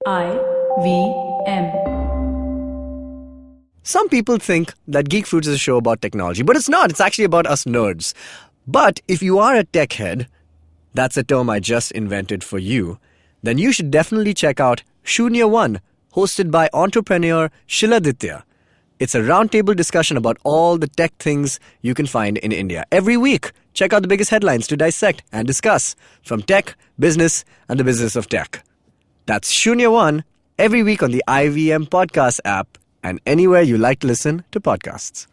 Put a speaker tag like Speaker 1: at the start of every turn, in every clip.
Speaker 1: IVM.
Speaker 2: Some people think that Geek Fruit is a show about technology, but it's not. It's actually about us nerds. But if you are a tech head, that's a term I just invented for you, then you should definitely check out Shunya One, hosted by entrepreneur Shiladitya. It's a roundtable discussion about all the tech things you can find in India. Every week, check out the biggest headlines to dissect and discuss from tech, business, and the business of tech. That's Shunya One, every week on the IVM podcast app and anywhere you like to listen to podcasts.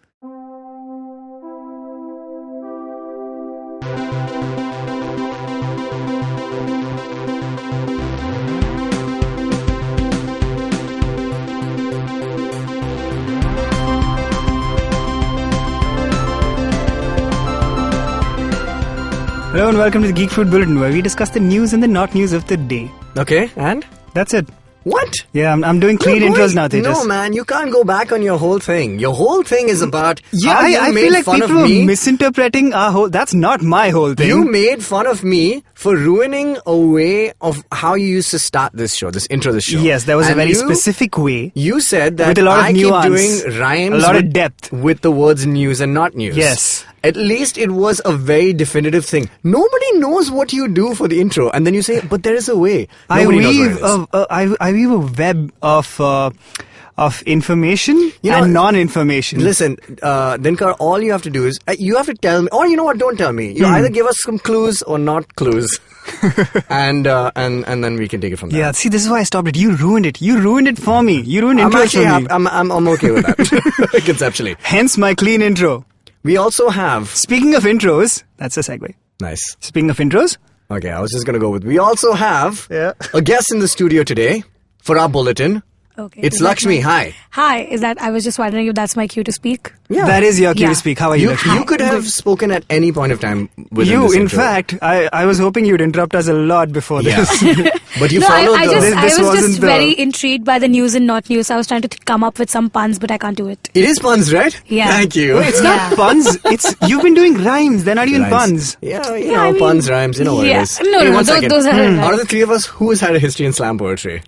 Speaker 3: Hello and welcome to the Geek Fruit Bulletin, where we discuss the news and the not news of the day.
Speaker 2: Okay, and?
Speaker 3: That's it.
Speaker 2: What?
Speaker 3: Yeah, I'm doing clean intros now, Tejas.
Speaker 2: No, man, you can't go back on your whole thing. Your whole thing is about
Speaker 3: Yeah,
Speaker 2: how you
Speaker 3: I
Speaker 2: made
Speaker 3: feel like
Speaker 2: fun
Speaker 3: people
Speaker 2: of me.
Speaker 3: are misinterpreting our whole... That's not my whole thing.
Speaker 2: You made fun of me for ruining a way of how you used to start this show, this intro of the show.
Speaker 3: Yes, there was a
Speaker 2: And
Speaker 3: very
Speaker 2: you-
Speaker 3: specific way.
Speaker 2: You said that
Speaker 3: With a lot of
Speaker 2: I
Speaker 3: nuance,
Speaker 2: keep doing rhymes
Speaker 3: a lot of
Speaker 2: with,
Speaker 3: depth.
Speaker 2: with the words news and not news.
Speaker 3: Yes.
Speaker 2: At least it was a very definitive thing. Nobody knows what you do for the intro, and then you say, but there is a way.
Speaker 3: I
Speaker 2: Nobody knows what it is.
Speaker 3: weave I weave a web of information
Speaker 2: You know,
Speaker 3: and non-information.
Speaker 2: Listen, Dinkar, all you have to do is, you have to tell me, or you know what, don't tell me. You either give us some clues or not clues. and then we can take it from there.
Speaker 3: Yeah, see, this is why I stopped it. You ruined it. You ruined it for me. You ruined
Speaker 2: I'm
Speaker 3: intros
Speaker 2: actually
Speaker 3: for me.
Speaker 2: I'm okay with that, conceptually.
Speaker 3: Hence my clean intro.
Speaker 2: We also have...
Speaker 3: Speaking of intros, that's a segue.
Speaker 2: Nice.
Speaker 3: Speaking of intros,
Speaker 2: Okay, I was just going to go with... We also have
Speaker 3: Yeah.
Speaker 2: a guest in the studio today for our bulletin.
Speaker 4: Okay.
Speaker 2: It's
Speaker 4: Is that
Speaker 2: Laxmi.
Speaker 4: my-
Speaker 2: Hi.
Speaker 4: Hi, is that, I was just wondering if that's my cue to speak.
Speaker 2: Yeah.
Speaker 3: that is your cue
Speaker 4: Yeah.
Speaker 3: to speak. How are you,
Speaker 2: You,
Speaker 3: Lakshmi?
Speaker 2: you could have spoken at any point of time within this
Speaker 3: in
Speaker 2: intro.
Speaker 3: fact, I was hoping you'd interrupt us a lot before
Speaker 2: Yeah.
Speaker 3: this.
Speaker 2: But you
Speaker 4: No,
Speaker 2: followed
Speaker 4: I
Speaker 2: the...
Speaker 4: just,
Speaker 3: This
Speaker 4: I was
Speaker 3: wasn't
Speaker 4: just
Speaker 3: the-
Speaker 4: very intrigued by the news and not news. I was trying to come up with some puns, but I can't do it.
Speaker 2: It is puns, right?
Speaker 4: Yeah.
Speaker 2: Thank you.
Speaker 3: No, it's not puns. It's you've been doing rhymes. They're not even
Speaker 2: Rhymes.
Speaker 3: puns.
Speaker 2: Yeah, you
Speaker 4: Yeah,
Speaker 2: know,
Speaker 4: I mean-
Speaker 2: puns, rhymes, you know what
Speaker 4: Yeah.
Speaker 2: it is.
Speaker 4: No,
Speaker 2: Hey,
Speaker 4: no,
Speaker 2: one
Speaker 4: those-
Speaker 2: second.
Speaker 4: those are rhymes.
Speaker 2: Out of the three of us, who has had a history in slam poetry?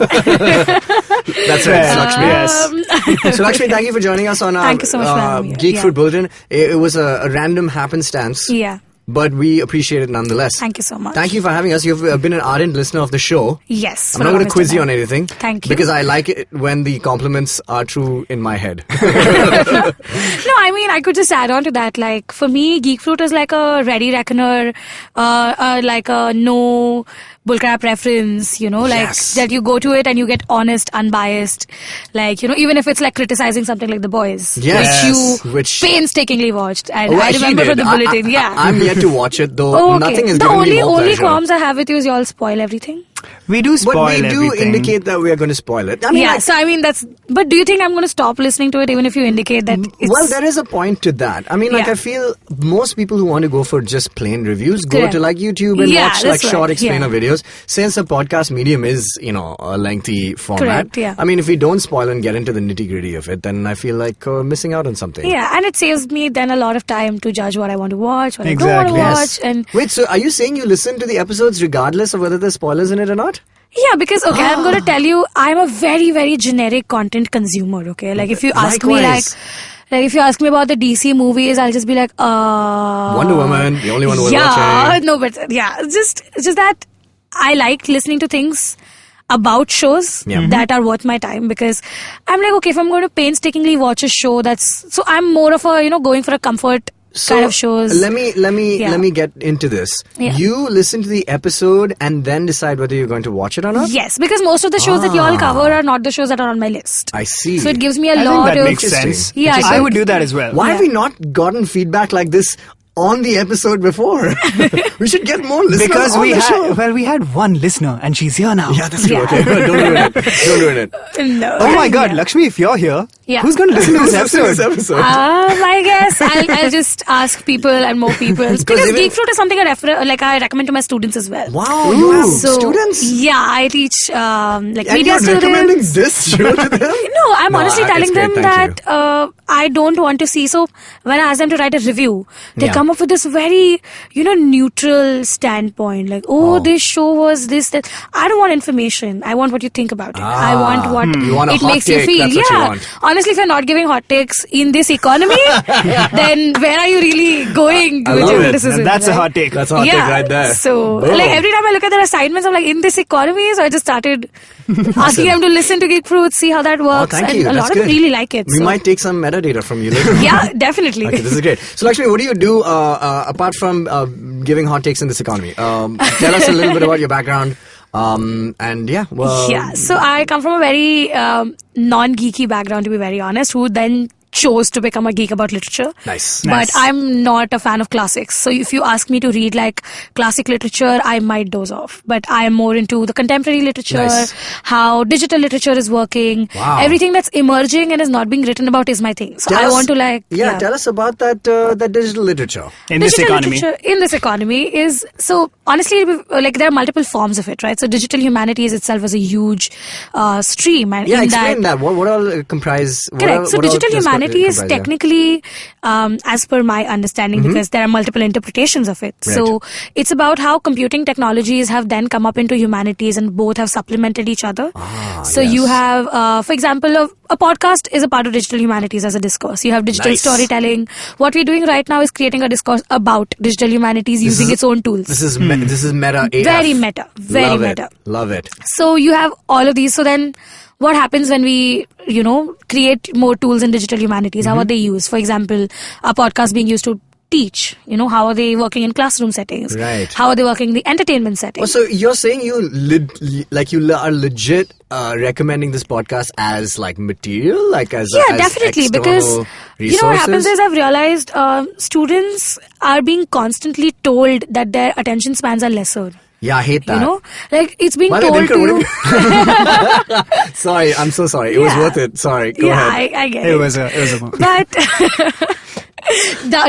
Speaker 2: That's right,
Speaker 3: Yeah.
Speaker 2: Lakshmi.
Speaker 3: Yes.
Speaker 2: So, Lakshmi, thank you for joining us on our
Speaker 4: Thank you so much for having me.
Speaker 2: Geek
Speaker 4: Yeah.
Speaker 2: Fruit Bulletin. It was a random happenstance,
Speaker 4: Yeah.
Speaker 2: but we appreciate it nonetheless.
Speaker 4: Thank you so much.
Speaker 2: Thank you for having us. You've been an ardent listener of the show.
Speaker 4: Yes.
Speaker 2: I'm not going to quiz you on anything.
Speaker 4: Thank you.
Speaker 2: Because I like it when the compliments are true in my head.
Speaker 4: No, I mean, I could just add on to that. Like, for me, Geek Fruit is like a ready reckoner, like a no bullcrap reference, you know, like
Speaker 2: Yes.
Speaker 4: that you go to it and you get honest, unbiased. Like, you know, even if it's like criticizing something like The Boys,
Speaker 2: Yes.
Speaker 4: which
Speaker 2: Which-
Speaker 4: you painstakingly watched. And
Speaker 2: Oh,
Speaker 4: I
Speaker 2: he
Speaker 4: remember
Speaker 2: did.
Speaker 4: from the bulletin, yeah.
Speaker 2: I'm yet to watch it, though.
Speaker 4: Oh, okay.
Speaker 2: Nothing is
Speaker 4: The
Speaker 2: giving me more
Speaker 4: only
Speaker 2: pleasure.
Speaker 4: qualms I have with you is you all spoil everything.
Speaker 3: We do spoil
Speaker 2: But we do
Speaker 3: everything.
Speaker 2: indicate that we are going to spoil it. I mean,
Speaker 4: Yeah,
Speaker 2: like,
Speaker 4: so I mean that's. But do you think I'm going to stop listening to it even if you indicate that? It's,
Speaker 2: well, there is a point to that. I mean, like,
Speaker 4: Yeah.
Speaker 2: I feel most people who want to go for just plain reviews go
Speaker 4: Correct.
Speaker 2: to like YouTube and
Speaker 4: Yeah,
Speaker 2: watch like
Speaker 4: that's
Speaker 2: short
Speaker 4: right.
Speaker 2: explainer
Speaker 4: Yeah.
Speaker 2: videos. Since a podcast medium is, you know, a lengthy format.
Speaker 4: Correct, yeah.
Speaker 2: I mean, if we don't spoil and get into the nitty gritty of it, then I feel like we're missing out on something.
Speaker 4: Yeah, and it saves me then a lot of time to judge what I want to watch, what
Speaker 3: Exactly.
Speaker 4: I don't want
Speaker 2: Yes.
Speaker 4: to watch, and
Speaker 2: Wait, so are you saying you listen to the episodes regardless of whether there's spoilers in it or not?
Speaker 4: yeah, because okay, I'm going to tell you, I'm a very, very generic content consumer. Okay, like if you ask me,
Speaker 2: Likewise.
Speaker 4: like if you ask me about the DC movies, I'll just be like,
Speaker 2: Wonder Woman, the only one we're
Speaker 4: yeah,
Speaker 2: watching.
Speaker 4: no, but yeah, it's just that I like listening to things about shows
Speaker 2: Yeah.
Speaker 4: that are worth my time, because I'm like, okay, if I'm going to painstakingly watch a show, that's so I'm more of a, you know, going for a comfort kind of shows.
Speaker 2: Let me get into this.
Speaker 4: Yeah.
Speaker 2: You listen to the episode and then decide whether you're going to watch it or not?
Speaker 4: Yes, because most of the shows that you all cover are not the shows that are on my list.
Speaker 2: I see.
Speaker 4: So it gives me a
Speaker 3: I think
Speaker 4: lot
Speaker 3: that
Speaker 4: of
Speaker 3: makes
Speaker 2: Interesting.
Speaker 3: sense.
Speaker 4: Yeah,
Speaker 3: I
Speaker 4: so-
Speaker 3: would do that as well.
Speaker 2: Why have
Speaker 4: Yeah.
Speaker 2: we not gotten feedback like this on the episode before? We should get more listeners
Speaker 3: Because
Speaker 2: on
Speaker 3: we
Speaker 2: the show.
Speaker 3: we had one listener and she's here now.
Speaker 2: Yeah, that's true.
Speaker 4: Yeah.
Speaker 2: Okay, don't ruin it. Don't ruin it.
Speaker 4: No.
Speaker 3: Oh my God, Lakshmi, if you're here,
Speaker 4: Yeah.
Speaker 3: who's going to listen to this
Speaker 2: Listen to
Speaker 3: episode?
Speaker 2: this episode.
Speaker 4: I guess I'll just ask people and more people. Because
Speaker 2: even-
Speaker 4: Geek Fruit is something I recommend to my students as well.
Speaker 2: Wow, you have
Speaker 4: So,
Speaker 2: students?
Speaker 4: Yeah, I teach
Speaker 2: And
Speaker 4: media
Speaker 2: you're recommending
Speaker 4: students.
Speaker 2: this show to them?
Speaker 4: No, I'm honestly
Speaker 2: it's
Speaker 4: telling
Speaker 2: great,
Speaker 4: them
Speaker 2: thank
Speaker 4: that I don't want to see. So when I ask them to write a review, they
Speaker 2: Yeah.
Speaker 4: come come up with this very, neutral standpoint. Like, this show was this, that. I don't want information. I want what you think about it. I want what
Speaker 2: You want a
Speaker 4: it
Speaker 2: hot
Speaker 4: makes
Speaker 2: take.
Speaker 4: you feel.
Speaker 2: That's what you want.
Speaker 4: Honestly, if you're not giving hot takes in this economy, then where are you really going
Speaker 2: I
Speaker 4: with
Speaker 2: love
Speaker 4: your
Speaker 2: it.
Speaker 4: criticism?
Speaker 3: That's a
Speaker 4: right?
Speaker 3: hot take.
Speaker 2: That's a hot take right there.
Speaker 4: So,
Speaker 2: Boom.
Speaker 4: like, every time I look at their assignments, I'm like, in this economy, so I just started asking them to listen to Geek Fruit, see how that works.
Speaker 2: thank
Speaker 4: and
Speaker 2: you.
Speaker 4: a
Speaker 2: That's
Speaker 4: lot of
Speaker 2: good.
Speaker 4: them really like it.
Speaker 2: We
Speaker 4: so.
Speaker 2: might take some metadata from you later.
Speaker 4: Yeah, definitely.
Speaker 2: Okay, this is great. So, Laxmi, what do you do apart from giving hot takes in this economy? Tell us a little bit about your background.
Speaker 4: So I come from a very non-geeky background, to be very honest, who then chose to become a geek about literature.
Speaker 2: Nice.
Speaker 4: But I'm not a fan of classics. So if you ask me to read like classic literature, I might doze off. But I am more into the contemporary literature,
Speaker 2: Nice.
Speaker 4: how digital literature is working.
Speaker 2: Wow.
Speaker 4: Everything that's emerging and is not being written about is my thing. So
Speaker 2: Tell
Speaker 4: I
Speaker 2: us-
Speaker 4: want to
Speaker 2: tell us about that digital literature.
Speaker 3: In this
Speaker 4: Digital
Speaker 3: economy.
Speaker 4: literature in this economy is, so honestly, like there are multiple forms of it, right? So digital humanities itself is a huge stream, and
Speaker 2: Yeah,
Speaker 4: in
Speaker 2: explain that. What all comprise?
Speaker 4: Correct. So digital humanity is
Speaker 2: technically.
Speaker 4: technically, as per my understanding, because there are multiple interpretations of it.
Speaker 2: Right.
Speaker 4: So it's about how computing technologies have then come up into humanities and both have supplemented each other. So
Speaker 2: yes.
Speaker 4: you have, for example, a podcast is a part of digital humanities as a discourse. You have digital
Speaker 2: Nice.
Speaker 4: storytelling. What we're doing right now is creating a discourse about digital humanities using its own tools.
Speaker 2: This is meta AF.
Speaker 4: Very meta. Very
Speaker 2: Love
Speaker 4: meta.
Speaker 2: It. Love it.
Speaker 4: So you have all of these. So then what happens when we, create more tools in digital humanities? How are they used? For example, a podcast being used to teach, how are they working in classroom settings?
Speaker 2: Right.
Speaker 4: How are they working in the entertainment setting?
Speaker 2: Oh, so you're saying you are legit recommending this podcast as like material, like as
Speaker 4: Yeah,
Speaker 2: as
Speaker 4: definitely.
Speaker 2: external
Speaker 4: Because
Speaker 2: resources?
Speaker 4: what happens is I've realized students are being constantly told that their attention spans are lesser.
Speaker 2: Yeah, I hate that.
Speaker 4: Like it's being
Speaker 2: By the
Speaker 4: told
Speaker 2: way,
Speaker 4: to
Speaker 2: Dinkar,
Speaker 4: you.
Speaker 2: Sorry, I'm so sorry. It was
Speaker 4: Yeah.
Speaker 2: worth it. Sorry, go
Speaker 4: Yeah,
Speaker 2: ahead.
Speaker 4: I get
Speaker 3: It
Speaker 4: it.
Speaker 3: was a
Speaker 4: But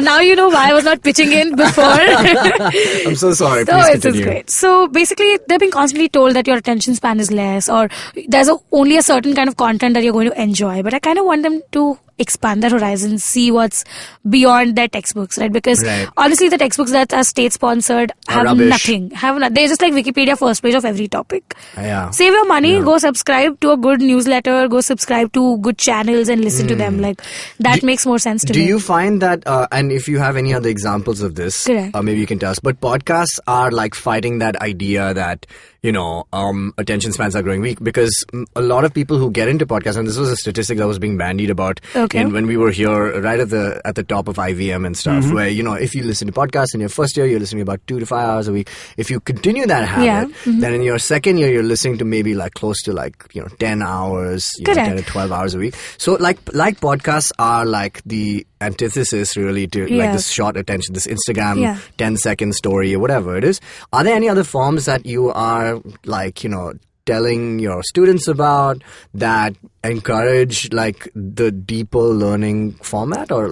Speaker 4: now you know why I was not pitching in before.
Speaker 2: I'm so sorry.
Speaker 4: So
Speaker 2: Please
Speaker 4: it's
Speaker 2: continue.
Speaker 4: great. So basically, they're being constantly told that your attention span is less, or there's only a certain kind of content that you're going to enjoy. But I kind of want them to expand their horizons, see what's beyond their textbooks, right? Because
Speaker 2: Right.
Speaker 4: honestly, the textbooks that are state sponsored have
Speaker 2: rubbish.
Speaker 4: nothing. They're just like Wikipedia first page of every topic.
Speaker 2: Yeah.
Speaker 4: Save your money, go subscribe to a good newsletter, go subscribe to good channels and listen to them. Like that makes more sense to
Speaker 2: Do
Speaker 4: me.
Speaker 2: you find that, and if you have any other examples of this,
Speaker 4: Correct.
Speaker 2: maybe you can tell us, but podcasts are like fighting that idea that, attention spans are growing weak, because a lot of people who get into podcasts, and this was a statistic that was being bandied about
Speaker 4: Okay.
Speaker 2: when we were here right at the top of IVM and stuff, where, if you listen to podcasts in your first year, you're listening about 2 to 5 hours a week. If you continue that habit, then in your second year, you're listening to maybe like close to 10 hours, 10
Speaker 4: Correct.
Speaker 2: to 12 hours a week. So like podcasts are like the antithesis really to like
Speaker 4: Yeah.
Speaker 2: this short attention, this Instagram
Speaker 4: Yeah.
Speaker 2: 10-second story or whatever it is. Are there any other forms that you are telling your students about that encourage like the deeper learning format, or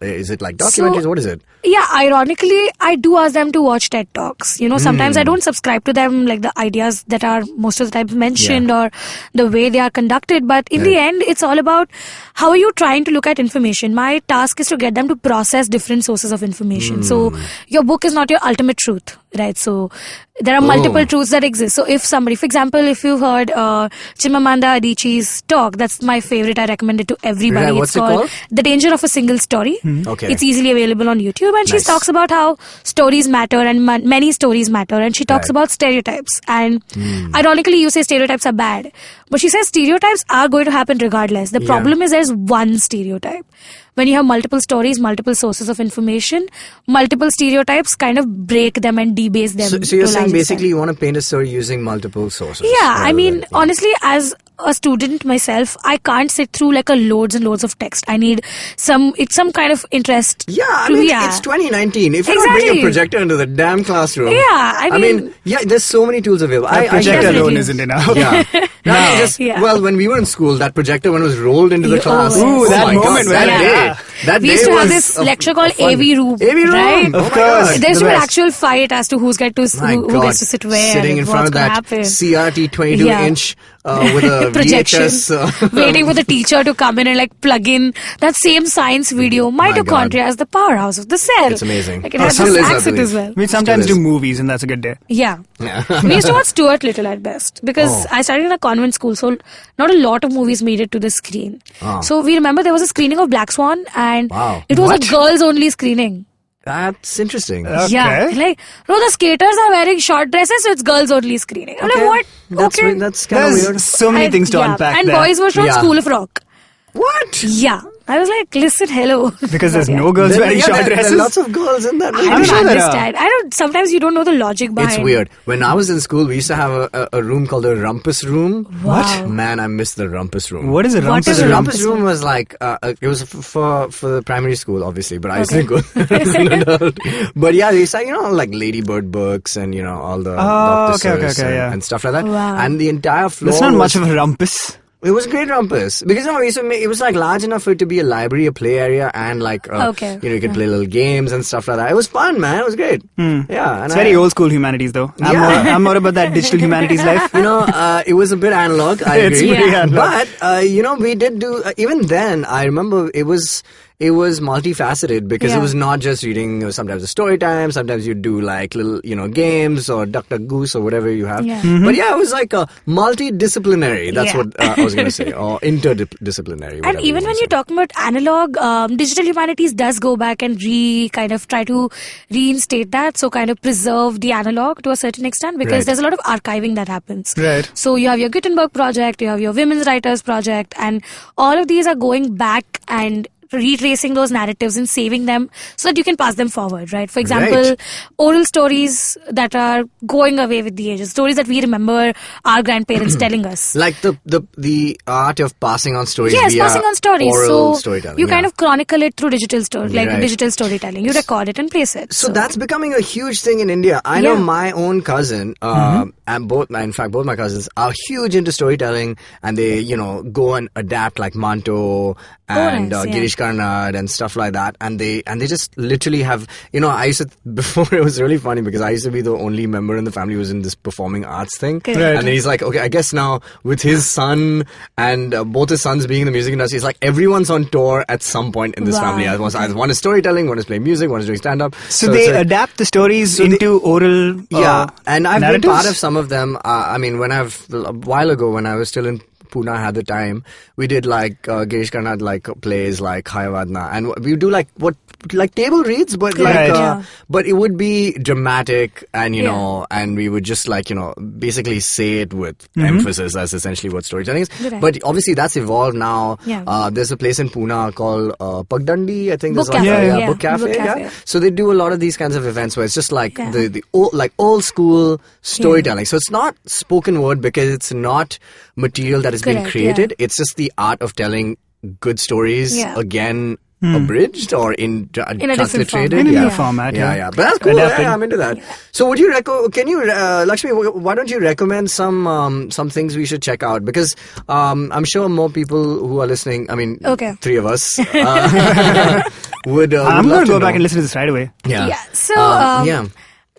Speaker 2: is it like documentaries?
Speaker 4: So-
Speaker 2: What is it?
Speaker 4: Yeah, ironically, I do ask them to watch TED Talks. Sometimes I don't subscribe to them, like the ideas that are most of the time mentioned or the way they are conducted. But in the end, it's all about how are you trying to look at information. My task is to get them to process different sources of information. So your book is not your ultimate truth, right? So there are multiple truths that exist. So if somebody, for example, if you've heard Chimamanda Adichie's talk, that's my favorite. I recommend it to everybody.
Speaker 2: Right, what's
Speaker 4: it's
Speaker 2: it called?
Speaker 4: The Danger of a Single Story.
Speaker 2: Okay.
Speaker 4: It's easily available on YouTube, and she
Speaker 2: Nice.
Speaker 4: talks about how stories matter and many stories matter, and she talks
Speaker 2: Right.
Speaker 4: about stereotypes. And ironically, you say stereotypes are bad, but she says stereotypes are going to happen regardless. The problem is there's one stereotype. When you have multiple stories, multiple sources of information, multiple stereotypes kind of break them and debase them.
Speaker 2: So
Speaker 4: to
Speaker 2: you're
Speaker 4: a
Speaker 2: saying
Speaker 4: large
Speaker 2: basically
Speaker 4: extent.
Speaker 2: you want to paint a story using multiple sources.
Speaker 4: Yeah, I
Speaker 2: rather
Speaker 4: mean,
Speaker 2: than-
Speaker 4: honestly, as a student myself, I can't sit through like a loads and loads of text. I need some kind of interest.
Speaker 2: Yeah, I
Speaker 4: to-
Speaker 2: mean, it's 2019. If you don't bring a
Speaker 4: Exactly.
Speaker 2: projector into the damn classroom.
Speaker 4: Yeah, I mean-
Speaker 2: there's so many tools available.
Speaker 3: That projector
Speaker 4: definitely-
Speaker 3: alone isn't enough.
Speaker 2: Yeah. No, just,
Speaker 4: Yeah.
Speaker 2: Well, when we were in school, that projector when it was rolled into the
Speaker 4: Oh,
Speaker 2: class.
Speaker 4: yes.
Speaker 3: Ooh, that
Speaker 2: my
Speaker 3: moment
Speaker 2: God, that
Speaker 3: when-
Speaker 2: day.
Speaker 3: Yeah.
Speaker 2: That
Speaker 4: We
Speaker 2: day
Speaker 4: used to have
Speaker 2: was
Speaker 4: this
Speaker 2: a-
Speaker 4: lecture
Speaker 2: a
Speaker 4: called
Speaker 2: fun-
Speaker 4: AV Room.
Speaker 2: AV Room,
Speaker 4: right?
Speaker 2: oh
Speaker 3: Of
Speaker 2: my
Speaker 3: course.
Speaker 2: God,
Speaker 4: There used
Speaker 2: the
Speaker 4: to be an
Speaker 2: best.
Speaker 4: actual fight as to who
Speaker 2: My
Speaker 4: gets
Speaker 2: God.
Speaker 4: to sit where,
Speaker 2: Sitting in
Speaker 4: and
Speaker 2: front
Speaker 4: what's
Speaker 2: of
Speaker 4: gonna
Speaker 2: that
Speaker 4: happen.
Speaker 2: CRT 22
Speaker 4: Yeah.
Speaker 2: inch with a
Speaker 4: like projection,
Speaker 2: VHS,
Speaker 4: waiting for the teacher to come in and like plug in that same science video, mitochondria as the powerhouse of the cell.
Speaker 2: It's amazing.
Speaker 4: Like it has
Speaker 2: still
Speaker 4: this
Speaker 2: is, I
Speaker 4: accent as
Speaker 2: believe.
Speaker 4: well.
Speaker 3: We sometimes
Speaker 2: Still
Speaker 3: do
Speaker 2: is.
Speaker 3: movies, and that's a good day.
Speaker 4: Yeah. We used to watch Stuart Little at best because I studied in a convent school, so not a lot of movies made it to the screen. So we remember there was a screening of Black Swan, and it was a girls-only screening.
Speaker 2: That's interesting.
Speaker 4: Yeah, like no, the skaters are wearing short dresses, so it's girls-only screening. I'm like, what?
Speaker 2: That's kind of
Speaker 3: There's
Speaker 2: weird.
Speaker 3: so many things to unpack
Speaker 4: and
Speaker 3: there.
Speaker 4: boys were from
Speaker 2: Yeah.
Speaker 4: School of Rock.
Speaker 2: What?
Speaker 4: Yeah. I was like, listen, hello.
Speaker 3: Because there's no girls wearing short
Speaker 2: There
Speaker 3: dresses.
Speaker 2: are lots of girls in that
Speaker 4: I
Speaker 2: movie.
Speaker 3: I'm
Speaker 4: don't
Speaker 3: sure there are.
Speaker 4: understand. I don't. Sometimes you don't know the logic behind.
Speaker 2: It's weird. When I was in school, we used to have a room called the Rumpus Room.
Speaker 4: Wow.
Speaker 2: Man, I miss the Rumpus Room.
Speaker 3: What is a
Speaker 4: What
Speaker 3: rumpus?
Speaker 4: is
Speaker 2: So
Speaker 4: a
Speaker 2: the
Speaker 3: room?
Speaker 2: Rumpus Room was like, it was for the primary school, obviously, but I used to go as an adult. But yeah, they used to, like Ladybird books and, all the Doctor
Speaker 3: okay,
Speaker 2: and stuff like that.
Speaker 4: Wow.
Speaker 2: And the entire floor
Speaker 3: That's not
Speaker 2: was,
Speaker 3: much of a rumpus.
Speaker 2: It was great rumpus because it was like large enough for it to be a library, a play area, and like you could play little games and stuff like that. It was fun, man. It was great. Yeah, and
Speaker 3: It's very old school humanities, though. I'm more about that digital humanities life.
Speaker 2: It was a bit analog. I
Speaker 3: It's
Speaker 2: agree.
Speaker 3: pretty analog.
Speaker 2: But we did do even then. I remember it was multifaceted because it was not just reading. Sometimes a story time. Sometimes you do like little games or Duck Duck Goose or whatever you have.
Speaker 4: Yeah.
Speaker 2: But yeah, it was like a multidisciplinary. That's what I was going to say, or interdisciplinary.
Speaker 4: And even when you're talking about analog, digital humanities does go back and kind of try to reinstate that, so kind of preserve the analog to a certain extent because there's a lot of archiving that happens.
Speaker 3: Right.
Speaker 4: So you have your Gutenberg project, you have your Women's Writers project, and all of these are going back and retracing those narratives and saving them so that you can pass them forward, right? For example, oral stories that are going away with the ages, stories that we remember our grandparents telling us.
Speaker 2: like the art of passing on stories.
Speaker 4: Yes,
Speaker 2: via
Speaker 4: passing on stories.
Speaker 2: Oral
Speaker 4: So
Speaker 2: storytelling.
Speaker 4: you kind of chronicle it through digital digital storytelling. You record it and place it.
Speaker 2: So that's becoming a huge thing in India. I know my own cousin, and both my cousins are huge into storytelling, and they, go and adapt like Manto and Girish Karnad and stuff like that, and they just literally have, I used to, before it was really funny because I used to be the only member in the family who was in this performing arts thing,
Speaker 4: Right.
Speaker 2: and then he's like, okay, I guess now with his son and both his sons being in the music industry, it's like everyone's on tour at some point in this family. One is storytelling, one is playing music, one is doing stand-up.
Speaker 3: So they adapt the stories into oral
Speaker 2: and I've
Speaker 3: narratives?
Speaker 2: been part of some of them. A while ago when I was still in Pune, I had the time, we did like Girish Karnad like plays like Hayavadna, and we do like table reads, but but it would be dramatic, and and we would just basically say it with emphasis. That's essentially what storytelling is.
Speaker 4: Right.
Speaker 2: But obviously that's evolved now.
Speaker 4: Yeah.
Speaker 2: There's a place in Pune called Pagdandi, I think.
Speaker 4: Book
Speaker 2: there's
Speaker 4: Cafe.
Speaker 2: Book Cafe.
Speaker 4: Book
Speaker 2: Yeah.
Speaker 4: Cafe.
Speaker 2: So they do a lot of these kinds of events where it's just like the old school storytelling. So it's not spoken word because it's not material that has been created. It's just the art of telling good stories again, abridged or in a
Speaker 4: different format.
Speaker 3: In a new format.
Speaker 2: Yeah. But that's cool. Yeah, I'm into that. So would you can you Lakshmi, why don't you recommend some things we should check out? Because I'm sure more people who are listening, three of us would
Speaker 3: I'm going to go
Speaker 2: know.
Speaker 3: back and listen to this right away.
Speaker 4: Yeah. So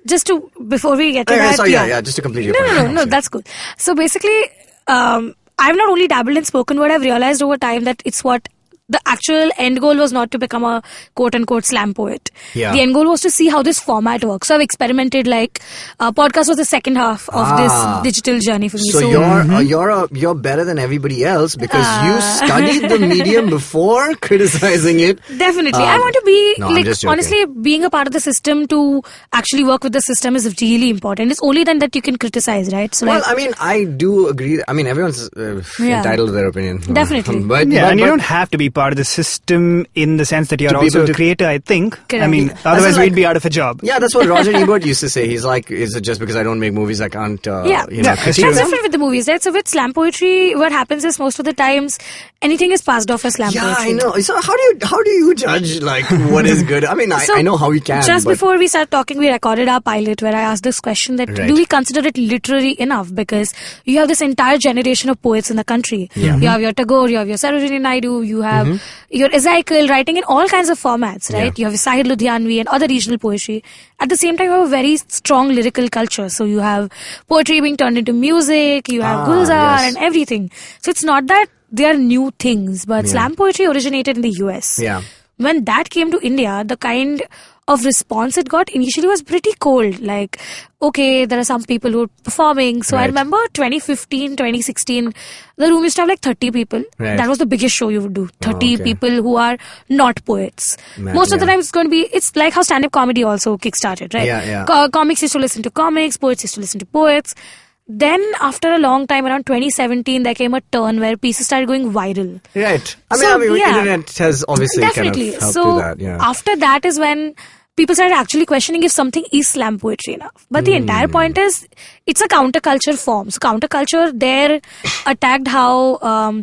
Speaker 4: just to before we get to that,
Speaker 2: just to complete your point.
Speaker 4: No, that's cool. So basically, I've not only dabbled in spoken word, I've realized over time that it's what the actual end goal was not to become a quote-unquote slam poet.
Speaker 2: Yeah.
Speaker 4: The end goal was to see how this format works. So I've experimented, podcast was the second half of this digital journey for me.
Speaker 2: So you're better than everybody else because you studied the medium before criticizing it.
Speaker 4: Definitely. I want to be,
Speaker 2: I'm just joking.
Speaker 4: honestly, being a part of the system to actually work with the system is really important. It's only then that you can criticize, right? So
Speaker 2: I do agree. Everyone's entitled to their opinion.
Speaker 4: Definitely.
Speaker 2: But
Speaker 3: And you don't have to be part of the system in the sense that you're also a creator, I think.
Speaker 4: Correct.
Speaker 3: Otherwise we'd be out of a job.
Speaker 2: Yeah, that's what Roger Ebert used to say. He's like, is it just because I don't make movies I can't, critique
Speaker 4: That's
Speaker 2: them?
Speaker 4: different with the movies, right? So with slam poetry, what happens is most of the times anything is passed off as slam poetry.
Speaker 2: Yeah, I know. So how do you judge what is good? I know how we can.
Speaker 4: Just before we start talking, we recorded our pilot where I asked this question that do we consider it literary enough? Because you have this entire generation of poets in the country.
Speaker 2: Yeah.
Speaker 4: You have your Tagore, you have your Sarojini Naidu, you have have your Ezekiel writing in all kinds of formats, right?
Speaker 2: Yeah.
Speaker 4: You have Sahid Ludhianvi and other regional poetry. At the same time, you have a very strong lyrical culture. So you have poetry being turned into music, you have Gulzar
Speaker 2: yes.
Speaker 4: and everything. So it's not that they are new things, but slam poetry originated in the US.
Speaker 2: Yeah.
Speaker 4: When that came to India, the kind of response it got initially was pretty cold. Like, okay, there are some people who are performing. So I
Speaker 2: Right.
Speaker 4: remember 2015, 2016, the room used to have like 30 people.
Speaker 2: Right.
Speaker 4: That was the biggest show you would do. 30
Speaker 2: okay.
Speaker 4: people who are not poets.
Speaker 2: Man,
Speaker 4: Most of the
Speaker 2: yeah.
Speaker 4: time it's going to be, it's like how stand-up comedy also kickstarted, right?
Speaker 2: Yeah.
Speaker 4: Comics used to listen to comics, poets used to listen to poets. Then, after a long time, around 2017, there came a turn where pieces started going viral.
Speaker 2: Right.
Speaker 4: So, yeah.
Speaker 2: internet has obviously
Speaker 4: Definitely.
Speaker 2: kind of helped
Speaker 4: So
Speaker 2: do that. Yeah.
Speaker 4: after that is when people started actually questioning if something is slam poetry enough. But the entire point is, it's a counterculture form. So counterculture there attacked how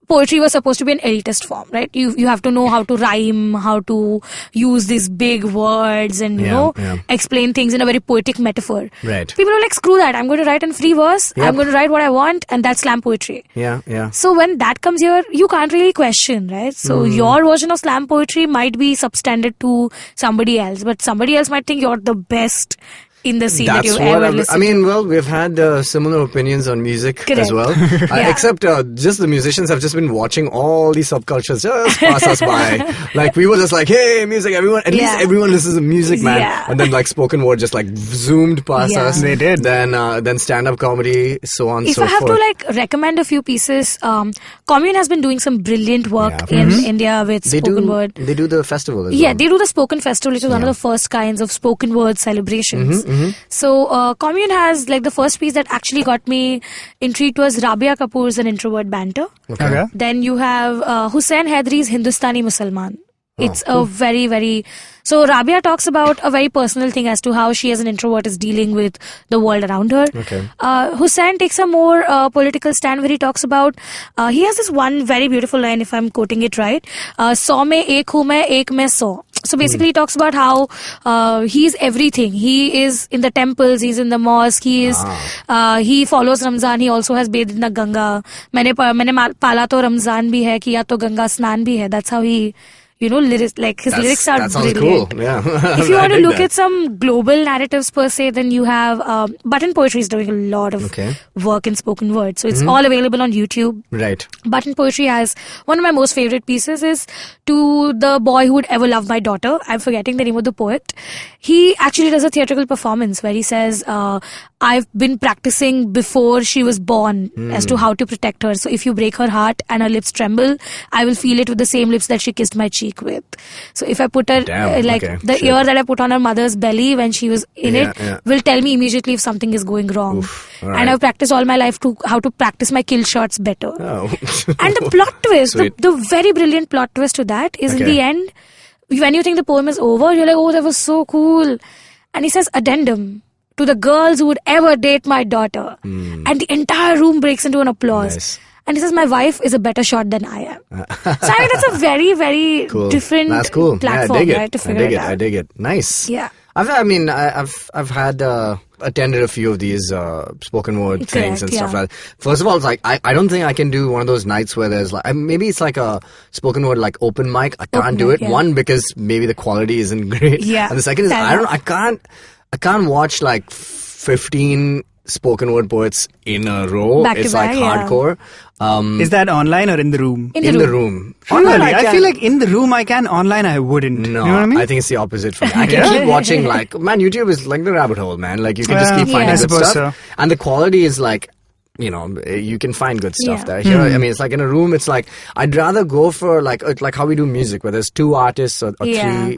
Speaker 4: poetry was supposed to be an elitist form, right? You have to know how to rhyme, how to use these big words and, you explain things in a very poetic metaphor.
Speaker 2: Right.
Speaker 4: People are like, screw that. I'm going to write in free verse.
Speaker 2: Yep.
Speaker 4: I'm going to write what I want. And that's slam poetry.
Speaker 2: Yeah.
Speaker 4: So when that comes here, you can't really question, right? So your version of slam poetry might be substandard to somebody else, but somebody else might think you're the best in the scene that you've ever listened to.
Speaker 2: well, we've had similar opinions on music
Speaker 4: Correct.
Speaker 2: as well.
Speaker 4: Yeah.
Speaker 2: Except just the musicians have just been watching all these subcultures just pass us by. Like, we were just like, hey, music, everyone, at least everyone listens to music, man.
Speaker 4: Yeah.
Speaker 2: And then, like, spoken word just, like, zoomed past us.
Speaker 3: They did.
Speaker 2: Then stand-up comedy, so on and
Speaker 4: If
Speaker 2: so
Speaker 4: I have
Speaker 2: forth.
Speaker 4: to like recommend a few pieces, Commune has been doing some brilliant work in India with spoken word.
Speaker 2: They do the festival as
Speaker 4: Yeah,
Speaker 2: well.
Speaker 4: they do the Spoken Festival, which is one of the first kinds of spoken word celebrations. So, Commune has, like, the first piece that actually got me intrigued was Rabia Kapoor's An Introvert Banter.
Speaker 3: Okay.
Speaker 4: Then you have Hussain Haidari's Hindustani Musalman. It's a very, very... So Rabia talks about a very personal thing as to how she as an introvert is dealing with the world around her.
Speaker 2: Okay.
Speaker 4: Hussain takes a more political stand where he talks about... he has this one very beautiful line, if I'm quoting it right. 100 mein ek hu main, ek mein 100. So basically he talks about how he's everything. He is in the temples, he's in the mosque, he follows Ramzan, he also has bathed in the Ganga. मैंने पाला तो रमजान भी है, किया तो गंगा स्नान भी है. That's how he... lyrics, like his lyrics are
Speaker 2: that sounds
Speaker 4: brilliant.
Speaker 2: cool. Yeah.
Speaker 4: If you
Speaker 2: I
Speaker 4: want to
Speaker 2: dig
Speaker 4: look
Speaker 2: that.
Speaker 4: at some global narratives per se, then you have Button Poetry is doing a lot of work in spoken word. So it's all available on YouTube.
Speaker 2: Right.
Speaker 4: Button Poetry has one of my most favorite pieces is To the Boy Who Would Ever Love My Daughter. I'm forgetting the name of the poet. He actually does a theatrical performance where he says, I've been practicing before she was born as to how to protect her. So if you break her heart and her lips tremble, I will feel it with the same lips that she kissed my cheek with. So if I put her, the ear that I put on her mother's belly when she was in will tell me immediately if something is going wrong.
Speaker 2: Right.
Speaker 4: And I've practiced all my life to how to practice my kill shots better.
Speaker 2: Oh.
Speaker 4: And the plot twist,
Speaker 2: Sweet.
Speaker 4: the very brilliant plot twist to that is in the end, when you think the poem is over, you're like, oh, that was so cool. And he says, addendum to the girls who would ever date my daughter. And the entire room breaks into an applause.
Speaker 2: Nice.
Speaker 4: And he says, my wife is a better shot than I am. So I mean, that's a very, very
Speaker 2: Cool.
Speaker 4: different
Speaker 2: That's cool.
Speaker 4: platform,
Speaker 2: I dig it.
Speaker 4: right, to figure it out.
Speaker 2: I dig it. Nice.
Speaker 4: Yeah.
Speaker 2: I've had attended a few of these spoken word things and stuff like that. First of all, it's like I don't think I can do one of those nights where there's like maybe it's like a spoken word like open mic. I can't do it.
Speaker 4: Yeah.
Speaker 2: One, because maybe the quality isn't great.
Speaker 4: Yeah.
Speaker 2: And the second is I can't watch like 15 spoken word poets in a row.
Speaker 4: Back to
Speaker 2: it's
Speaker 4: back,
Speaker 2: like hardcore.
Speaker 3: Is that online or in the room?
Speaker 2: In the room.
Speaker 3: Really?
Speaker 2: Online,
Speaker 3: I feel like in the room I can, online I wouldn't.
Speaker 2: No,
Speaker 3: you know what I mean?
Speaker 2: I think it's the opposite for me. I can keep watching, like, man, YouTube is like the rabbit hole, man. Like, you can just keep finding
Speaker 3: I
Speaker 2: good
Speaker 3: suppose
Speaker 2: stuff.
Speaker 3: so.
Speaker 2: And the quality is like, you can find good stuff there. Here, I mean, it's like in a room, it's like, I'd rather go for like how we do music, where there's 2 artists or 3,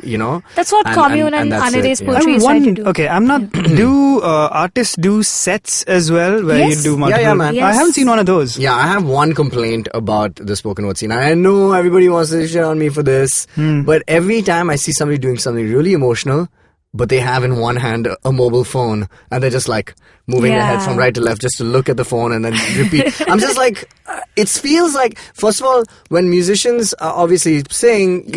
Speaker 4: That's what Commune and
Speaker 2: that's
Speaker 4: Anide's
Speaker 2: it,
Speaker 4: poetry is trying to do.
Speaker 3: Okay, I'm not. Do artists do sets as well where
Speaker 4: Yes.
Speaker 3: you do multiple?
Speaker 2: Yeah, man.
Speaker 4: Yes.
Speaker 3: I haven't seen one of those.
Speaker 2: Yeah, I have one complaint about the spoken word scene. I know everybody wants to shit on me for this, but every time I see somebody doing something really emotional, but they have in one hand a mobile phone and they're just like moving their head from right to left just to look at the phone and then repeat. I'm just like, it feels like, first of all, when musicians obviously sing,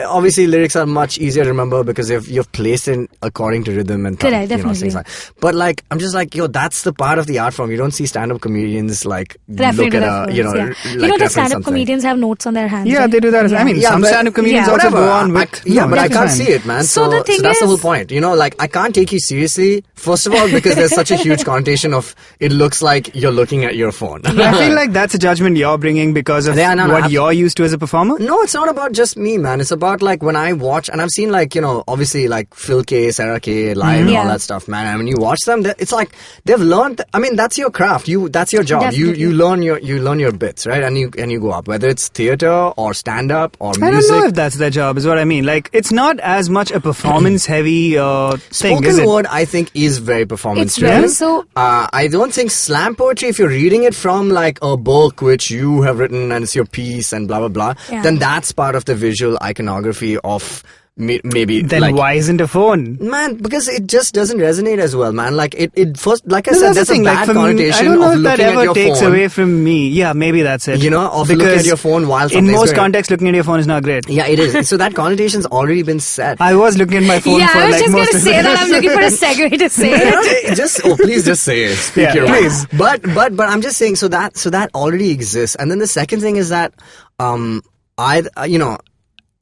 Speaker 2: obviously lyrics are much easier to remember because you've placed in according to rhythm and
Speaker 4: definitely.
Speaker 2: things like. But like, I'm just like, that's the part of the art form. You don't see stand-up comedians like look at
Speaker 4: the stand-up comedians have notes on their hands.
Speaker 3: Yeah,
Speaker 4: right?
Speaker 3: they do that. I mean, some stand-up comedians also go on with.
Speaker 2: But I can't see it, man. So that's the whole point. Like, I can't take you seriously. First of all, because there's such a huge connotation of it looks like you're looking at your phone.
Speaker 3: I feel like that's a judgment you're bringing because of what you're used to as a performer.
Speaker 2: No, it's not about just me, man. It's about like when I watch, and I've seen like, obviously like Phil K, Sarah K, live and all that stuff, man. And when you watch them, it's like they've learned. I mean, that's your craft. That's your job.
Speaker 4: Definitely.
Speaker 2: You learn your bits, right? And you go up, whether it's theater or stand up or music.
Speaker 3: I don't know if that's their job, is what I mean. Like, it's not as much a performance heavy thing.
Speaker 2: Spoken word, I think, is very performance driven.
Speaker 4: So
Speaker 2: I don't think slam poetry, if you're reading it from like a book which you have written and it's your piece and blah blah blah, then that's part of the visual iconography of maybe.
Speaker 3: Then
Speaker 2: like,
Speaker 3: why isn't a phone?
Speaker 2: Man, because it just doesn't resonate as well, man. Like it first, like I
Speaker 3: No,
Speaker 2: said,
Speaker 3: that's
Speaker 2: there's
Speaker 3: the
Speaker 2: a
Speaker 3: thing,
Speaker 2: bad connotation
Speaker 3: I don't know
Speaker 2: of
Speaker 3: if that
Speaker 2: looking at
Speaker 3: ever
Speaker 2: your
Speaker 3: takes
Speaker 2: phone.
Speaker 3: away from me. Yeah, maybe that's it.
Speaker 2: Of looking at your phone while something's
Speaker 3: in most
Speaker 2: going.
Speaker 3: contexts, looking at your phone is not great.
Speaker 2: Yeah, it is. So that connotation's already been set.
Speaker 3: I was looking at my phone for
Speaker 4: I was
Speaker 3: like
Speaker 4: just
Speaker 3: most
Speaker 4: going to
Speaker 3: of
Speaker 4: say
Speaker 3: the
Speaker 4: that. I'm looking for a segue to say it.
Speaker 2: Please just say it. Speak your
Speaker 3: please.
Speaker 2: mind. But I'm just saying, so that already exists. And then the second thing is that,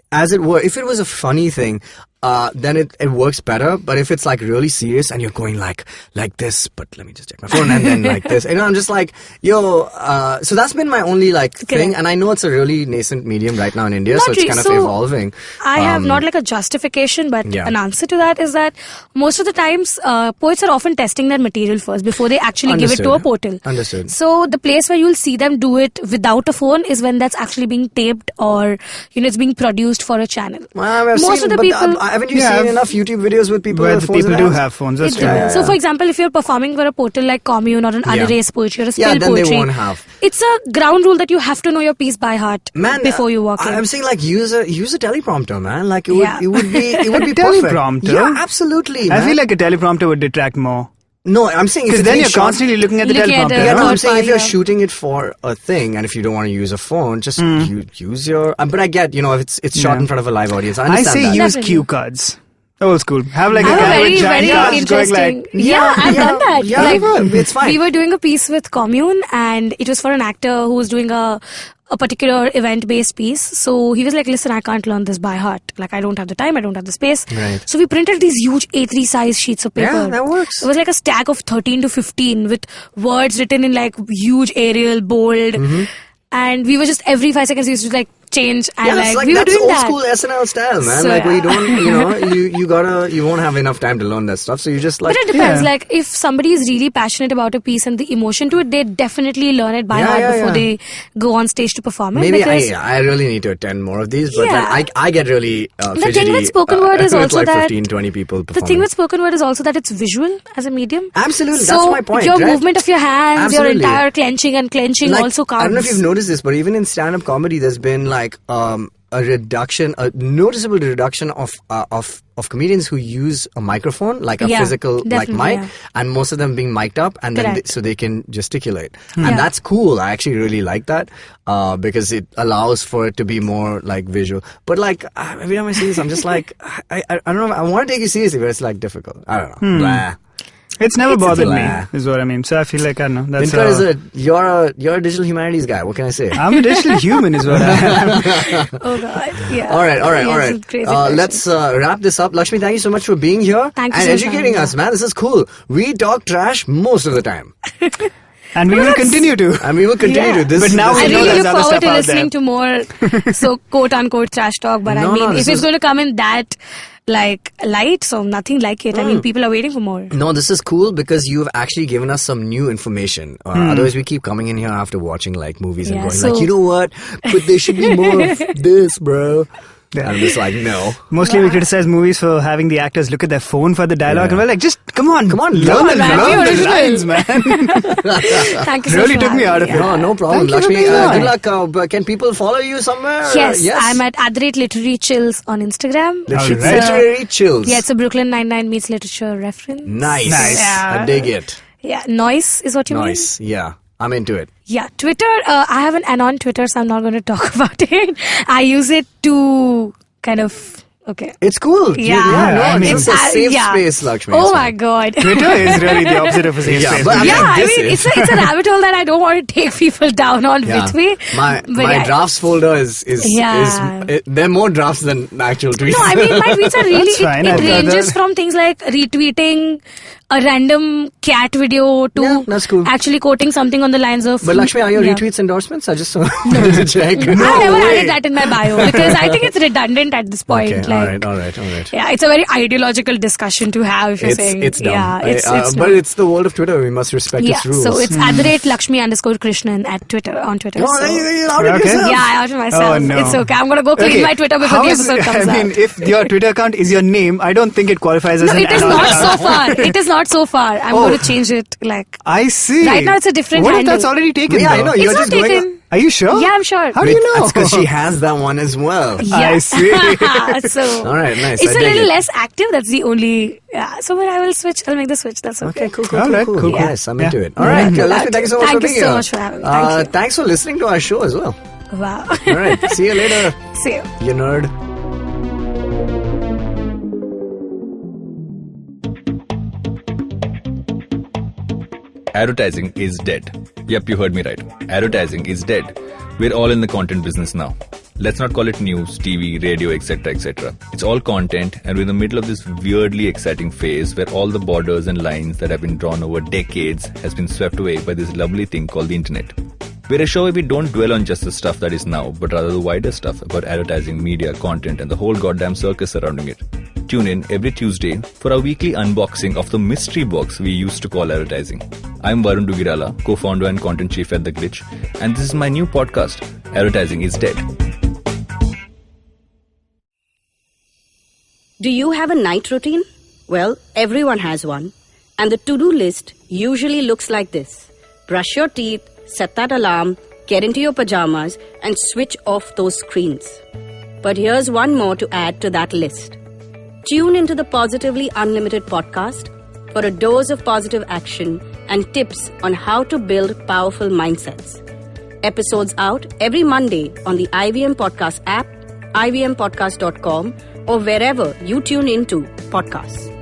Speaker 2: as it were, if it was a funny thing, then it works better. But if it's like really serious and you're going like this, but let me just check my phone, and then like this, I'm just like, so that's been my only like thing. And I know it's a really nascent medium right now in India, so it's kind of evolving.
Speaker 4: I have not like a justification, but an answer to that is that most of the times poets are often testing their material first before they actually give it to a portal.
Speaker 2: Understood.
Speaker 4: So the place where you'll see them do it without a phone is when that's actually being taped or it's being produced for a channel.
Speaker 2: Most of the people. Haven't you seen enough YouTube videos with people
Speaker 3: where
Speaker 2: with phones?
Speaker 3: People do have phones. That's true.
Speaker 4: So, for example, if you're performing for a portal like Commune or an Unrace poetry or a Spill
Speaker 2: then
Speaker 4: poetry,
Speaker 2: they won't have.
Speaker 4: It's a ground rule that you have to know your piece by heart before you walk in.
Speaker 2: I'm saying like use a teleprompter, man. Like it would be perfect.
Speaker 3: Teleprompter?
Speaker 2: Yeah, absolutely. Man.
Speaker 3: I feel like a teleprompter would detract more.
Speaker 2: No, I'm saying
Speaker 3: because then you're constantly looking at the teleprompter.
Speaker 2: I'm saying if you're shooting it for a thing, and if you don't want to use a phone, just use your. But I get, if it's shot in front of a live audience. I say
Speaker 3: use
Speaker 4: Definitely.
Speaker 3: cue cards. Old school. Have like a
Speaker 4: very,
Speaker 3: with giant
Speaker 4: very
Speaker 3: cards
Speaker 4: interesting.
Speaker 3: going like.
Speaker 4: I've done that.
Speaker 2: Yeah, it's fine.
Speaker 4: We were doing a piece with Commune, and it was for an actor who was doing a particular event-based piece. So he was like, listen, I can't learn this by heart. Like, I don't have the time, I don't have the space.
Speaker 2: Right.
Speaker 4: So we printed these huge A3 size sheets of paper.
Speaker 2: Yeah, that works.
Speaker 4: It was like a stack of 13 to 15 with words written in like huge Arial, bold. And we were just every 5 seconds we used to like change and
Speaker 2: it's like
Speaker 4: we were
Speaker 2: that's
Speaker 4: doing
Speaker 2: old
Speaker 4: that.
Speaker 2: school SNL style, man.
Speaker 4: So,
Speaker 2: like where you don't, you won't have enough time to learn that stuff. So you just like.
Speaker 4: But it depends. Like if somebody is really passionate about a piece and the emotion to it, they definitely learn it by heart before they go on stage to perform it.
Speaker 2: Maybe I really need to attend more of these, but I get really fidgety.
Speaker 4: The thing with spoken word is also
Speaker 2: like
Speaker 4: that
Speaker 2: 15, 20 people performing.
Speaker 4: The thing with spoken word is also that it's visual as a medium.
Speaker 2: Absolutely,
Speaker 4: so
Speaker 2: that's my point.
Speaker 4: Your
Speaker 2: right?
Speaker 4: movement of your hands, your entire clenching and clenching
Speaker 2: like,
Speaker 4: also counts.
Speaker 2: I don't know if you've noticed this, but even in stand-up comedy, there's been like a noticeable reduction of comedians who use a microphone, like a physical like mic, and most of them being mic'd up, and then so they can gesticulate, and that's cool. I actually really like that because it allows for it to be more like visual. But like every time I see this, I'm just like I don't know. I want to take it seriously, but it's like difficult. I don't know. Blah.
Speaker 3: It's never bothered me, is what I mean. So I feel like, I don't know. That's
Speaker 2: you're a digital humanities guy. What can I say?
Speaker 3: I'm a digital human is what I am.
Speaker 4: Oh God, yeah.
Speaker 2: All right. Let's wrap this up. Lakshmi, thank you so much for being here and educating us, man. This is cool. We talk trash most of the time.
Speaker 3: And we will continue to.
Speaker 2: And we will continue to.
Speaker 3: But now
Speaker 4: I really look forward to listening to more, quote unquote, trash talk. But if it's going to come in that like light, so nothing like it. I mean, people are waiting for more.
Speaker 2: No, this is cool because you've actually given us some new information. Otherwise, we keep coming in here after watching like movies and going like, you know what? But there should be more of this, bro. Yeah. I'm just like, no.
Speaker 3: Mostly we criticize movies for having the actors look at their phone for the dialogue, and we're like, just come on, learn the lines, man.
Speaker 4: Thank you so
Speaker 3: really
Speaker 4: much.
Speaker 3: took me out of it.
Speaker 2: No problem. Lakshmi, good luck. Can people follow you somewhere?
Speaker 4: Yes. I'm at @literary chills on Instagram.
Speaker 2: Literary chills.
Speaker 4: Yeah, it's a Brooklyn Nine-Nine meets literature reference.
Speaker 2: Nice.
Speaker 3: Yeah.
Speaker 2: I dig it.
Speaker 4: Yeah, noise is what you mean?
Speaker 2: Noise, yeah. I'm into it.
Speaker 4: Yeah, Twitter. I have an anon Twitter, so I'm not going to talk about it. I use it to kind of. Okay.
Speaker 2: It's cool.
Speaker 4: Yeah.
Speaker 2: It's a safe space, Lakshmi.
Speaker 4: Oh my God.
Speaker 3: Twitter is really the opposite of a safe space.
Speaker 2: But
Speaker 4: it's a rabbit hole that I don't want to take people down on with me.
Speaker 2: My drafts folder is there are more drafts than actual tweets.
Speaker 4: No, I mean my tweets are really
Speaker 3: That's fine.
Speaker 4: it ranges from things like retweeting a random cat video to
Speaker 2: that's cool.
Speaker 4: actually quoting something on the lines of.
Speaker 2: But Lakshmi, are your retweets endorsements? I just wanted to check.
Speaker 4: I've never added that in my bio because I think it's redundant at this point.
Speaker 2: Okay, all right.
Speaker 4: Yeah, it's a very ideological discussion to have if you're saying.
Speaker 2: It's dumb.
Speaker 4: Yeah, it's dumb.
Speaker 2: But it's the world of Twitter. We must respect its rules.
Speaker 4: So it's @Laxmi_Krishnan at Twitter on Twitter.
Speaker 2: Oh,
Speaker 4: so.
Speaker 2: you outed yourself.
Speaker 4: Yeah, I outed myself.
Speaker 3: Oh, no.
Speaker 4: It's okay. I'm gonna go clean my Twitter before the episode comes out.
Speaker 3: I mean, if your Twitter account is your name, I don't think it qualifies as
Speaker 4: No,
Speaker 3: an
Speaker 4: it is
Speaker 3: anon
Speaker 4: not
Speaker 3: account.
Speaker 4: so far. It is not so far. I'm going to change it.
Speaker 3: I see.
Speaker 4: Right now it's a different
Speaker 3: What
Speaker 4: handle.
Speaker 3: if that's already taken?
Speaker 2: Yeah, I
Speaker 3: though?
Speaker 2: know.
Speaker 4: It's
Speaker 2: You're
Speaker 4: not
Speaker 2: just going.
Speaker 4: taken.
Speaker 3: Are you sure?
Speaker 4: Yeah, I'm sure.
Speaker 3: How do you know?
Speaker 2: That's because she has that one as well.
Speaker 4: Yeah.
Speaker 3: I see.
Speaker 4: So
Speaker 2: All right, nice.
Speaker 4: it's
Speaker 2: I
Speaker 4: a
Speaker 2: dig
Speaker 4: little
Speaker 2: it.
Speaker 4: less active. That's the only. Yeah. So when I will switch, I'll make the switch. That's okay.
Speaker 2: Okay, cool.
Speaker 3: All right, cool.
Speaker 2: Yes, I'm
Speaker 3: Yeah.
Speaker 2: into it. All right,
Speaker 3: Yeah.
Speaker 2: Lakshmi, thank you so much for being here.
Speaker 4: Thank you so much for having me. Thank you.
Speaker 2: Thanks for listening to our show as well.
Speaker 4: Wow.
Speaker 2: All right, see you later,
Speaker 4: See you.
Speaker 2: you nerd.
Speaker 1: Advertising is dead. Yep, you heard me right. Advertising is dead. We're all in the content business now. Let's not call it news, TV, radio, etc., etc. It's all content, and we're in the middle of this weirdly exciting phase where all the borders and lines that have been drawn over decades has been swept away by this lovely thing called the internet. We're a show where we don't dwell on just the stuff that is now, but rather the wider stuff about advertising, media, content, and the whole goddamn circus surrounding it. Tune in every Tuesday for our weekly unboxing of the mystery box we used to call advertising. I'm Varun Dugirala, co-founder and content chief at The Glitch, and this is my new podcast, Advertising is Dead.
Speaker 5: Do you have a night routine? Well, everyone has one. And the to-do list usually looks like this. Brush your teeth, set that alarm, get into your pajamas, and switch off those screens. But here's one more to add to that list. Tune into the Positively Unlimited podcast for a dose of positive action and tips on how to build powerful mindsets. Episodes out every Monday on the IVM Podcast app, ivmpodcast.com, or wherever you tune into podcasts.